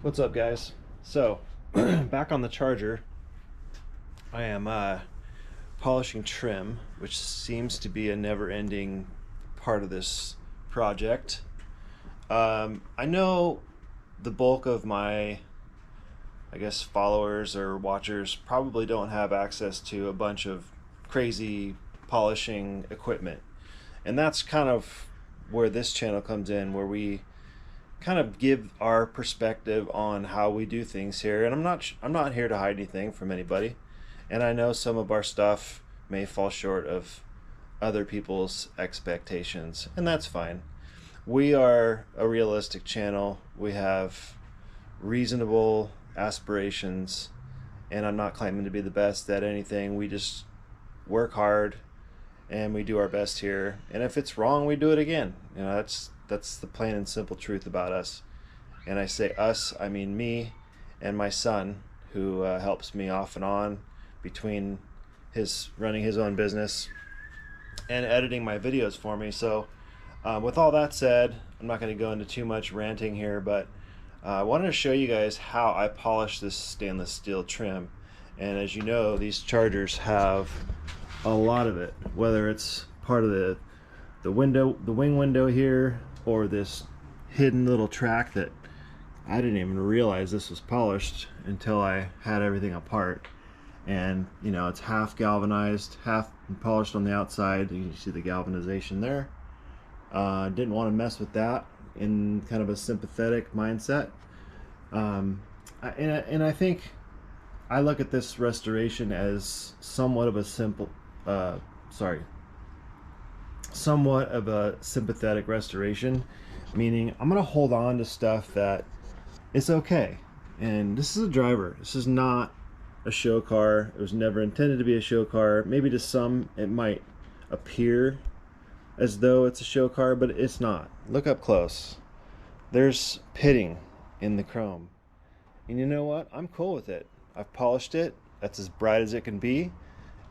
What's up, guys? So back on the charger, I am polishing trim, which seems to be a never-ending part of this project. I know the bulk of my, I guess, followers or watchers probably don't have access to a bunch of crazy polishing equipment, and that's kind of where this channel comes in, where we kind of give our perspective on how we do things here. And I'm not here to hide anything from anybody, and I know some of our stuff may fall short of other people's expectations, and that's fine. We are a realistic channel. We have reasonable aspirations, and I'm not claiming to be the best at anything. We just work hard and we do our best here, and if it's wrong, we do it again. That's the plain and simple truth about us. And I say us, I mean me and my son, who helps me off and on between his running his own business and editing my videos for me. So with all that said, I'm not going to go into too much ranting here, but I wanted to show you guys how I polish this stainless steel trim. And as you know, these chargers have a lot of it, whether it's part of the wing window here, or this hidden little track that I didn't even realize this was polished until I had everything apart. And it's half galvanized, half polished on the outside. You can see the galvanization there. Didn't want to mess with that in kind of a sympathetic mindset. And I think I look at this restoration as somewhat of a somewhat of a sympathetic restoration, meaning I'm going to hold on to stuff that it's okay. And this is a driver. This is not a show car. It was never intended to be a show car. Maybe to some it might appear as though it's a show car, but it's not. Look up close. There's pitting in the chrome. And you know what? I'm cool with it. I've polished it. That's as bright as it can be,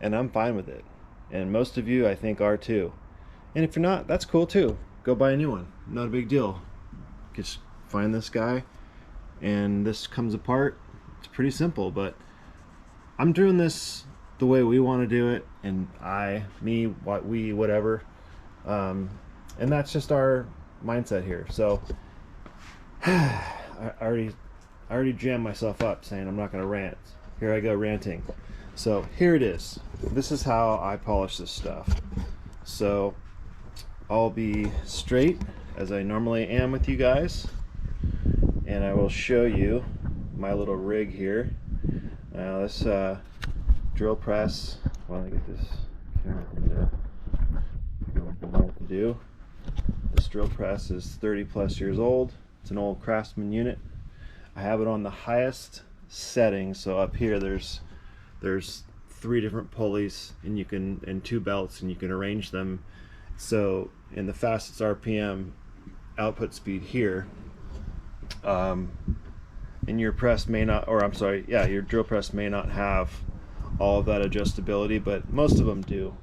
and I'm fine with it. And most of you, I think, are too. And if you're not, that's cool too. Go buy a new one. Not a big deal. Just find this guy, and this comes apart. It's pretty simple, but I'm doing this the way we want to do it, and whatever. And that's just our mindset here. So I already jammed myself up saying I'm not going to rant. Here I go ranting. So here it is. This is how I polish this stuff. So I'll be straight as I normally am with you guys, and I will show you my little rig here. Now this drill press, while I get this camera to do, this drill press is 30 plus years old. It's an old Craftsman unit. I have it on the highest setting, so up here there's 3 different pulleys, and 2 belts, and you can arrange them so in the fastest RPM output speed here. And your press may not, or I'm sorry, yeah, your drill press may not have all of that adjustability, but most of them do.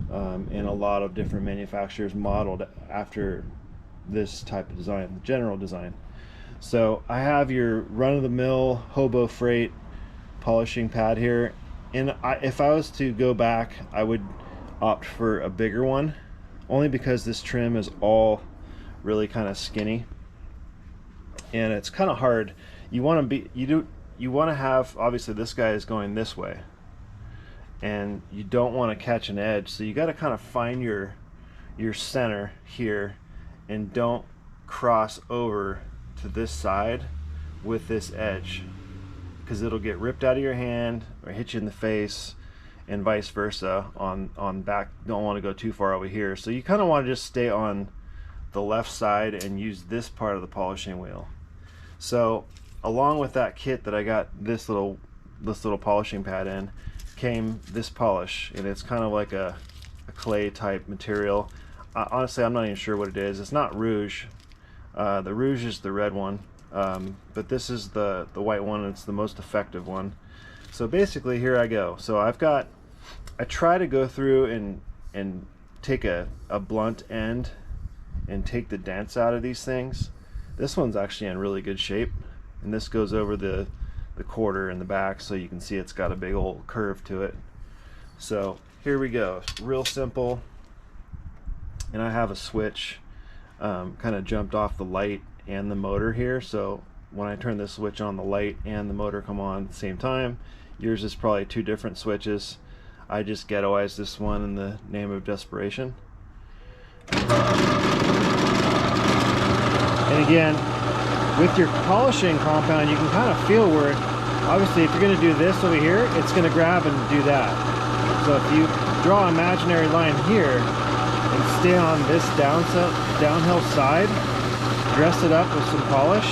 And a lot of different manufacturers modeled after this type of design, general design. So I have your run-of-the-mill Hobo Freight polishing pad here, and if I was to go back, I would opt for a bigger one, only because this trim is all really kind of skinny, and it's kind of hard. You want to have, obviously this guy is going this way, and you don't want to catch an edge, so you got to kind of find your center here, and don't cross over to this side with this edge, because it'll get ripped out of your hand or hit you in the face, and vice versa on back. Don't want to go too far over here, so you kind of want to just stay on the left side and use this part of the polishing wheel. So along with that kit that I got this little polishing pad in, came this polish, and it's kind of like a clay type material. Honestly, I'm not even sure what it is. It's not rouge. The rouge is the red one, but this is the white one, and it's the most effective one. So basically, here I go. So I try to go through and take a blunt end and take the dents out of these things. This one's actually in really good shape. and this goes over the quarter in the back, so you can see it's got a big old curve to it. So here we go, real simple. And I have a switch kind of jumped off the light and the motor here, so when I turn this switch on, the light and the motor come on at the same time. Yours is probably two different switches. I just ghettoized this one in the name of desperation. And again, with your polishing compound, you can kind of feel where, obviously if you're going to do this over here, it's going to grab and do that. So if you draw an imaginary line here and stay on this downhill side, dress it up with some polish,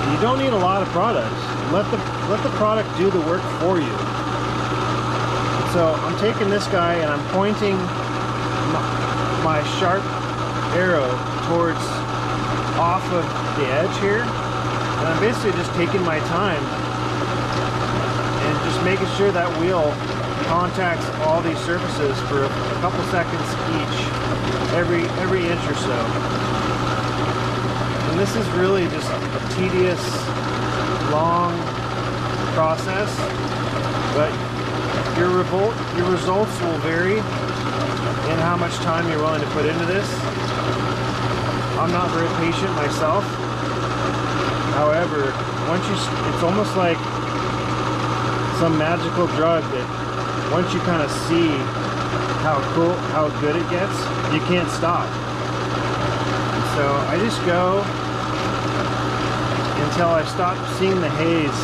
you don't need a lot of product. Let the product do the work for you. So I'm taking this guy and I'm pointing my sharp arrow towards off of the edge here, and I'm basically just taking my time and just making sure that wheel contacts all these surfaces for a couple seconds each, every inch or so. And this is really just a tedious, long process, but your results will vary in how much time you're willing to put into this. I'm not very patient myself. However, it's almost like some magical drug that once you kind of see how good it gets, you can't stop. And so I just go until I stop seeing the haze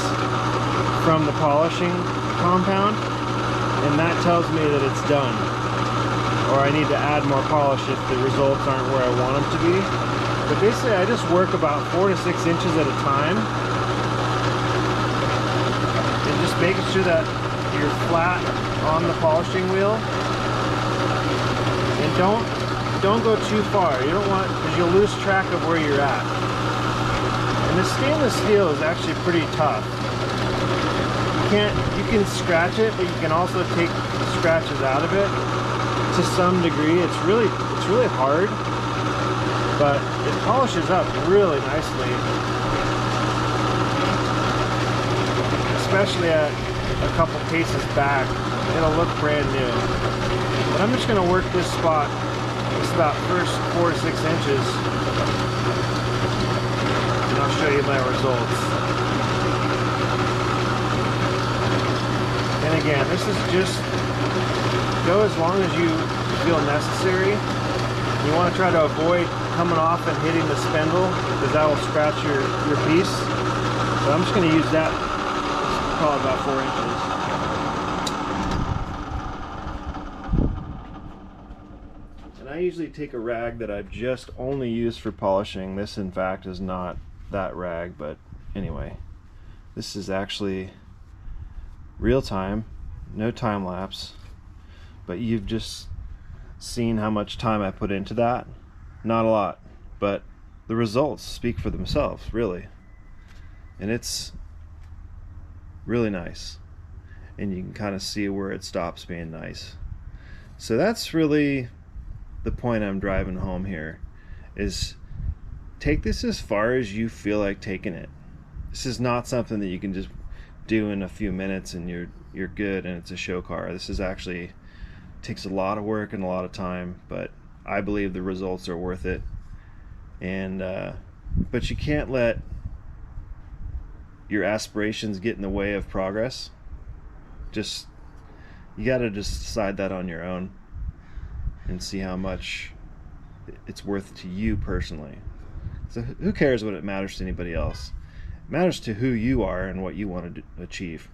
from the polishing compound, and that tells me that it's done, or I need to add more polish if the results aren't where I want them to be. But basically I just work about 4 to 6 inches at a time, and just making sure that you're flat on the polishing wheel, and don't go too far. You don't want, because you'll lose track of where you're at. And the stainless steel is actually pretty tough. You can scratch it, but you can also take scratches out of it to some degree. It's really hard, but it polishes up really nicely, especially at a couple paces back. It'll look brand new. But I'm just going to work this spot, just about first 4 to 6 inches, and I'll show you my results. And again, this is just go as long as you feel necessary. You want to try to avoid coming off and hitting the spindle, because that will scratch your piece. So I'm just going to use that, probably about 4 inches. And I usually take a rag that I've just only used for polishing. This in fact is not that rag, but anyway, this is actually real time, no time lapse, but you've just seen how much time I put into that. Not a lot, but the results speak for themselves, really. And it's really nice, and you can kind of see where it stops being nice. So that's really the point I'm driving home here, is take this as far as you feel like taking it. This is not something that you can just do in a few minutes and you're good and it's a show car. This is actually takes a lot of work and a lot of time, but I believe the results are worth it. And but you can't let your aspirations get in the way of progress. You got to just decide that on your own and see how much it's worth to you personally. So who cares what it matters to anybody else? It matters to who you are and what you want to achieve.